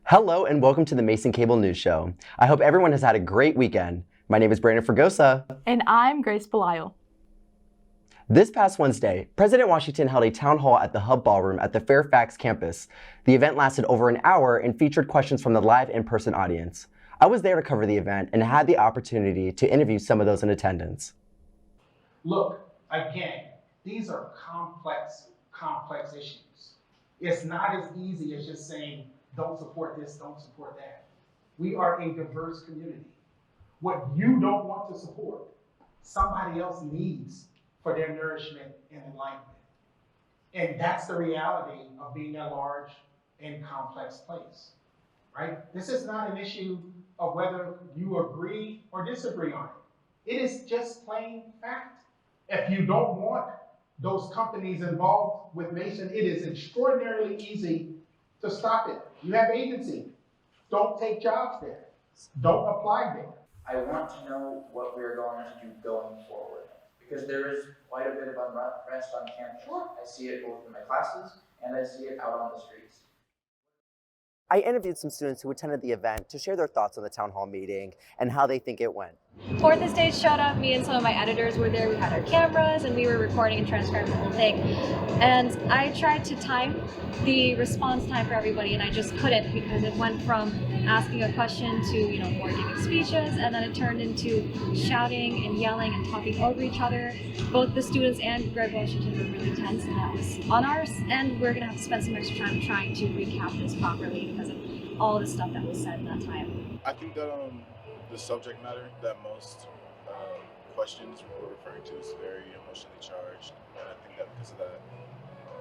Hello and welcome to the Mason Cable News Show. I hope everyone has had a great weekend. My name is Brandyn Fragosa. And I'm Grace Belisle. This past Wednesday, President Washington held a town hall at the Hub Ballroom at the Fairfax campus. The event lasted over an hour and featured questions from the live in-person audience. I was there to cover the event and had the opportunity to interview some of those in attendance. Look, again, these are complex issues. It's not as easy as just saying, don't support this, don't support that. We are a diverse community. What you don't want to support, somebody else needs for their nourishment and enlightenment. And that's the reality of being a large and complex place, right? This is not an issue of whether you agree or disagree on it. It is just plain fact. If you don't want those companies involved with Mason, it is extraordinarily easy to stop it. You have agency. Don't take jobs there. Don't apply there. I want to know what we're going to do going forward, because there is quite a bit of unrest on campus. Sure. I see it both in my classes and I see it out on the streets. I interviewed some students who attended the event to share their thoughts on the town hall meeting and how they think it went. Fourth Estate showed up, me and some of my editors were there, we had our cameras and we were recording and transcribing the whole thing. And I tried to time the response time for everybody and I just couldn't, because it went from asking a question to, more giving speeches, and then it turned into shouting and yelling and talking over each other. Both the students and Greg Washington were really tense, and that was on ours, and we're gonna have to spend some extra time trying to recap this properly because of all the stuff that was said in that time. I think that the subject matter that most questions were referring to is very emotionally charged, and I think that because of that,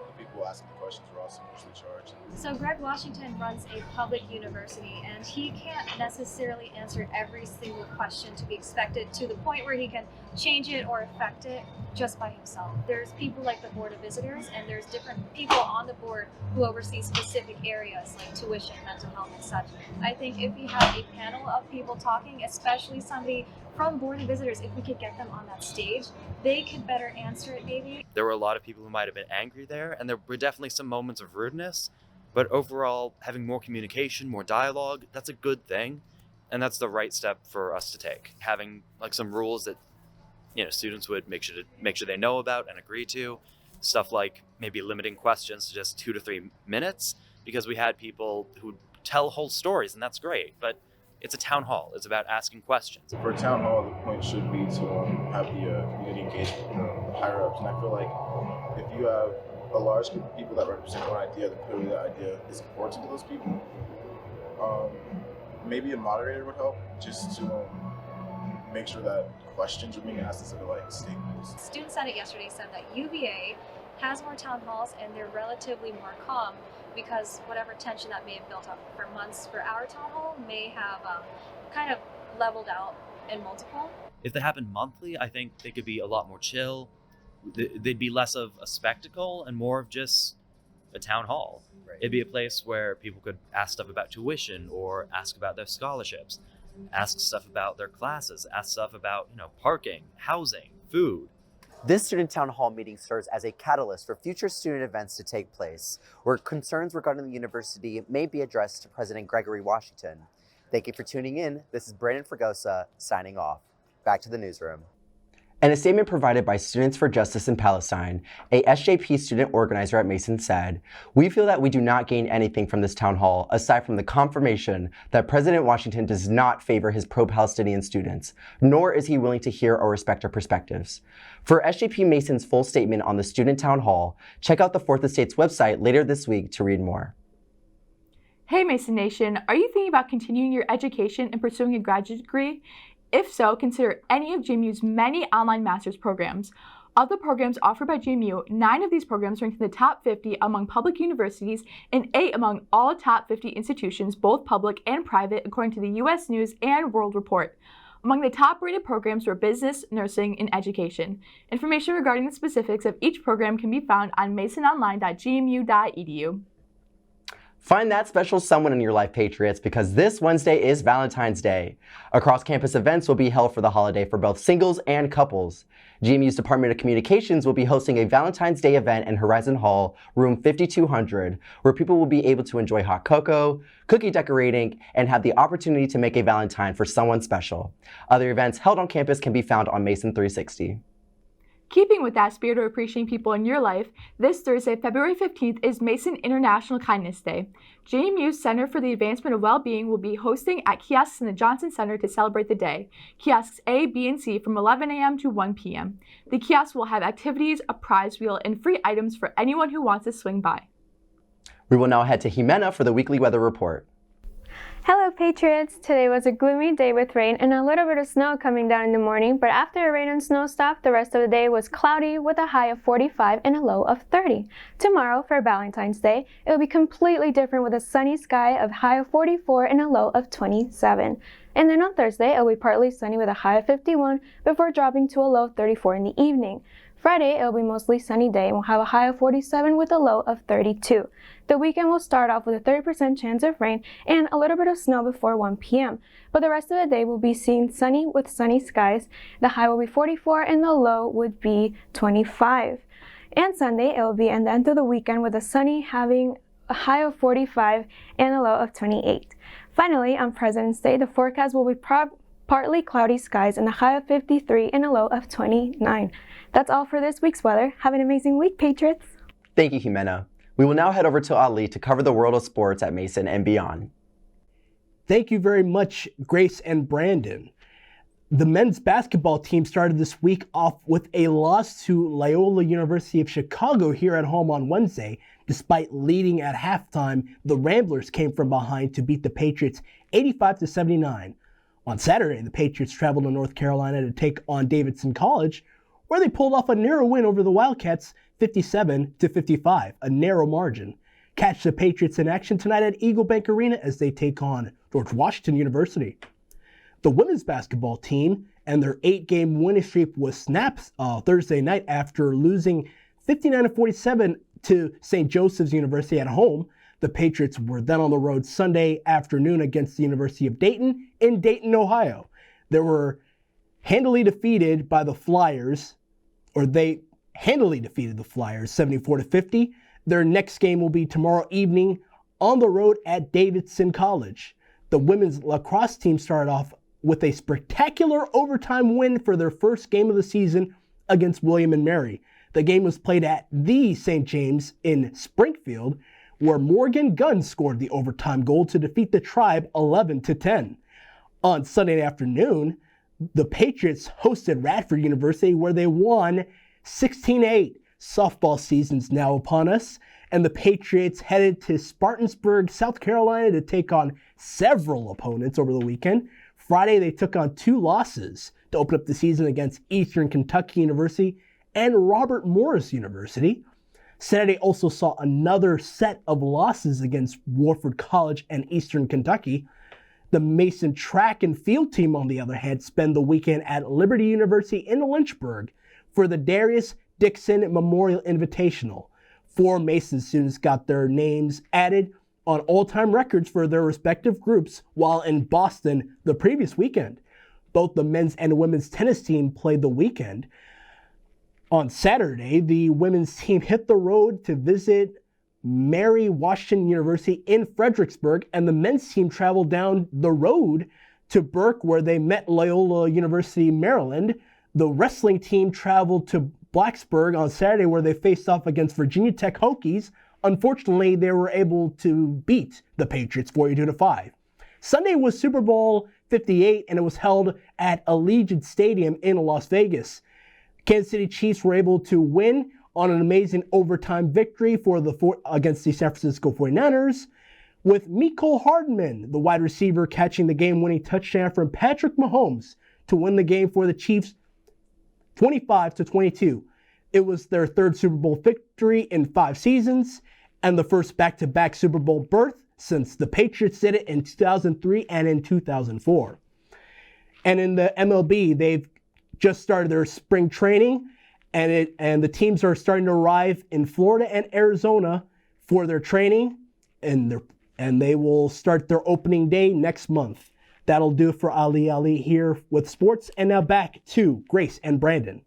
the people asking the questions were also emotionally charged. So Greg Washington runs a public university, and he can't necessarily answer every single question to be expected to the point where he can change it or affect it just by himself. There's people like the Board of Visitors, and there's different people on the board who oversee specific areas like tuition, mental health, and such. I think if we have a panel of people talking, especially somebody from Board of Visitors, if we could get them on that stage, they could better answer it maybe. There were a lot of people who might have been angry there, and there were definitely some moments of rudeness, but overall, having more communication, more dialogue, that's a good thing, and that's the right step for us to take. Having some rules that students would make sure they know about and agree to, stuff like maybe limiting questions to just 2 to 3 minutes, because we had people who tell whole stories, and that's great, but it's a town hall. It's about asking questions. For a town hall, the point should be to have the community engagement with the higher ups, and I feel like if you have a large group of people that represent one idea, then clearly that idea is important to those people. Maybe a moderator would help, just to make sure that questions are being asked instead of statements. Student Senate yesterday said that UVA has more town halls and they're relatively more calm, because whatever tension that may have built up for months for our town hall may have kind of leveled out in multiple. If they happened monthly, I think they could be a lot more chill. They'd be less of a spectacle and more of just a town hall. Right. It'd be a place where people could ask stuff about tuition or ask about their scholarships, ask stuff about their classes, ask stuff about parking, housing, food. This student town hall meeting serves as a catalyst for future student events to take place, where concerns regarding the university may be addressed to President Gregory Washington. Thank you for tuning in. This is Brandyn Fragosa signing off. Back to the newsroom. In a statement provided by Students for Justice in Palestine, a SJP student organizer at Mason said, "We feel that we do not gain anything from this town hall aside from the confirmation that President Washington does not favor his pro-Palestinian students, nor is he willing to hear or respect our perspectives." For SJP Mason's full statement on the student town hall, check out the Fourth Estate's website later this week to read more. Hey Mason Nation, are you thinking about continuing your education and pursuing a graduate degree? If so, consider any of JMU's many online master's programs. Of the programs offered by JMU, 9 of these programs rank in the top 50 among public universities and 8 among all top 50 institutions, both public and private, according to the U.S. News and World Report. Among the top-rated programs were business, nursing, and education. Information regarding the specifics of each program can be found on masononline.gmu.edu. Find that special someone in your life, Patriots, because this Wednesday is Valentine's Day. Across campus events will be held for the holiday for both singles and couples. GMU's Department of Communications will be hosting a Valentine's Day event in Horizon Hall, room 5200, where people will be able to enjoy hot cocoa, cookie decorating, and have the opportunity to make a Valentine for someone special. Other events held on campus can be found on Mason 360. Keeping with that spirit of appreciating people in your life, this Thursday, February 15th, is Mason International Kindness Day. JMU's Center for the Advancement of Wellbeing will be hosting at kiosks in the Johnson Center to celebrate the day. Kiosks A, B, and C from 11 a.m. to 1 p.m. The kiosks will have activities, a prize wheel, and free items for anyone who wants to swing by. We will now head to Ximena for the weekly weather report. Hello Patriots! Today was a gloomy day with rain and a little bit of snow coming down in the morning, but after the rain and snow stopped, the rest of the day was cloudy with a high of 45 and a low of 30. Tomorrow, for Valentine's Day, it will be completely different with a sunny sky of high of 44 and a low of 27. And then on Thursday, it will be partly sunny with a high of 51 before dropping to a low of 34 in the evening. Friday, it will be mostly sunny day and will have a high of 47 with a low of 32. The weekend will start off with a 30% chance of rain and a little bit of snow before 1 p.m. But the rest of the day will be seen sunny with sunny skies. The high will be 44 and the low would be 25. And Sunday, it will be and the end of the weekend with a sunny having a high of 45 and a low of 28. Finally, on President's Day, the forecast will be partly cloudy skies and a high of 53 and a low of 29. That's all for this week's weather. Have an amazing week, Patriots. Thank you, Ximena. We will now head over to Ali to cover the world of sports at Mason and beyond. Thank you very much, Grace and Brandon. The men's basketball team started this week off with a loss to Loyola University of Chicago here at home on Wednesday. Despite leading at halftime, the Ramblers came from behind to beat the Patriots 85-79. On Saturday, the Patriots traveled to North Carolina to take on Davidson College, where they pulled off a narrow win over the Wildcats 57-55, a narrow margin. Catch the Patriots in action tonight at Eagle Bank Arena as they take on George Washington University. The women's basketball team and their 8-game winning streak was snapped Thursday night after losing 59-47 to St. Joseph's University at home. The Patriots were then on the road Sunday afternoon against the University of Dayton in Dayton, Ohio. They were handily defeated by the Flyers, or they handily defeated the Flyers 74-50. Their next game will be tomorrow evening on the road at Davidson College. The women's lacrosse team started off with a spectacular overtime win for their first game of the season against William & Mary. The game was played at the St. James in Springfield, where Morgan Gunn scored the overtime goal to defeat the Tribe 11-10. On Sunday afternoon, the Patriots hosted Radford University, where they won 16-8. Softball season's now upon us, and the Patriots headed to Spartansburg, South Carolina to take on several opponents over the weekend. Friday, they took on 2 losses to open up the season against Eastern Kentucky University and Robert Morris University. Saturday also saw another set of losses against Warford College and Eastern Kentucky. The Mason track and field team, on the other hand, spent the weekend at Liberty University in Lynchburg for the Darius Dixon Memorial Invitational. 4 Mason students got their names added on all-time records for their respective groups while in Boston the previous weekend. Both the men's and women's tennis team played the weekend. On Saturday, the women's team hit the road to visit Mary Washington University in Fredericksburg, and the men's team traveled down the road to Burke, where they met Loyola University, Maryland. The wrestling team traveled to Blacksburg on Saturday, where they faced off against Virginia Tech Hokies. Unfortunately, they were able to beat the Patriots 42-5. Sunday was Super Bowl 58, and it was held at Allegiant Stadium in Las Vegas. Kansas City Chiefs were able to win on an amazing overtime victory against the San Francisco 49ers, with Mecole Hardman, the wide receiver, catching the game-winning touchdown from Patrick Mahomes to win the game for the Chiefs 25-22. It was their 3rd Super Bowl victory in 5 seasons and the first back-to-back Super Bowl berth since the Patriots did it in 2003 and in 2004. And in the MLB, they've just started their spring training, and the teams are starting to arrive in Florida and Arizona for their training, and they're and they will start their opening day next month. That'll do it for Ali here with sports. And now back to Grace and Brandon.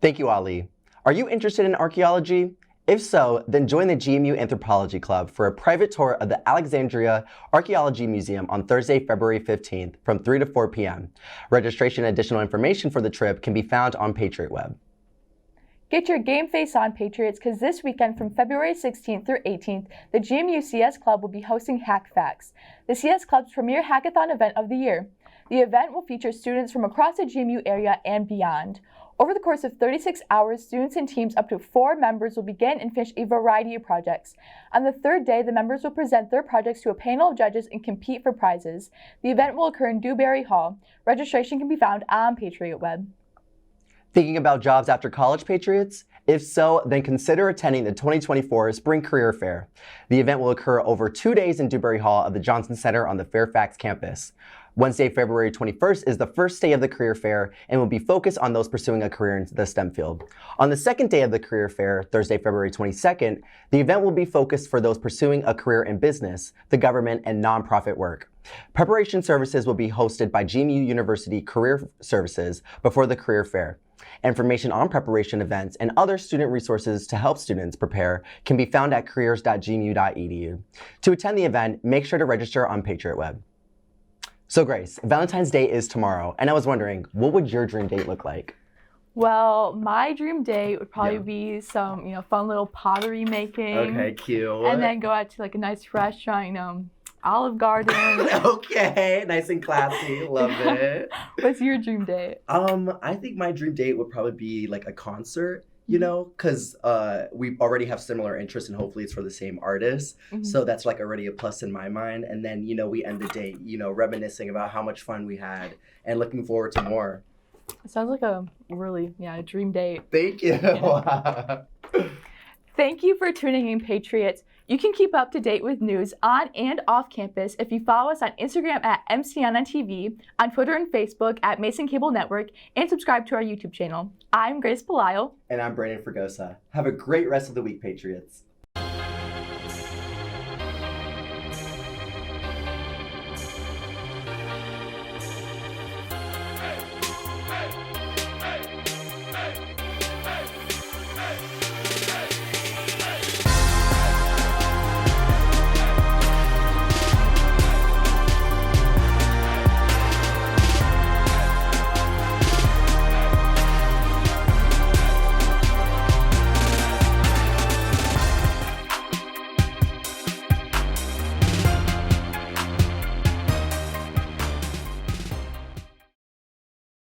Thank you, Ali. Are you interested in archaeology? If so, then join the GMU Anthropology Club for a private tour of the Alexandria Archaeology Museum on Thursday, February 15th from 3 to 4 p.m. Registration and additional information for the trip can be found on Patriot Web. Get your game face on, Patriots, because this weekend from February 16th through 18th, the GMU CS Club will be hosting Hack Facts, the CS Club's premier hackathon event of the year. The event will feature students from across the GMU area and beyond. Over the course of 36 hours, students and teams up to 4 members will begin and finish a variety of projects. On the third day, the members will present their projects to a panel of judges and compete for prizes. The event will occur in Dewberry Hall. Registration can be found on Patriot Web. Thinking about jobs after college, Patriots? If so, then consider attending the 2024 Spring Career Fair. The event will occur over 2 days in Dewberry Hall of the Johnson Center on the Fairfax campus. Wednesday, February 21st is the first day of the career fair and will be focused on those pursuing a career in the STEM field. On the second day of the career fair, Thursday, February 22nd, the event will be focused for those pursuing a career in business, the government, and nonprofit work. Preparation services will be hosted by GMU University Career Services before the career fair. Information on preparation events and other student resources to help students prepare can be found at careers.gmu.edu. To attend the event, make sure to register on Patriot Web. So Grace, Valentine's Day is tomorrow, and I was wondering, what would your dream date look like? Well, my dream date would probably be some, fun little pottery making. Okay, cute. And then go out to like a nice restaurant, Olive Garden. Okay, nice and classy. Love it. What's your dream date? I think my dream date would probably be like a concert, because we already have similar interests and hopefully it's for the same artist. Mm-hmm. So that's like already a plus in my mind. And then, we end the date, reminiscing about how much fun we had and looking forward to more. It sounds like a really, dream date. Thank you. Yeah. Thank you for tuning in, Patriots. You can keep up to date with news on and off campus if you follow us on Instagram at MCN on Twitter and Facebook at Mason Cable Network, and subscribe to our YouTube channel. I'm Grace Belisle. And I'm Brandyn Fragosa. Have a great rest of the week, Patriots.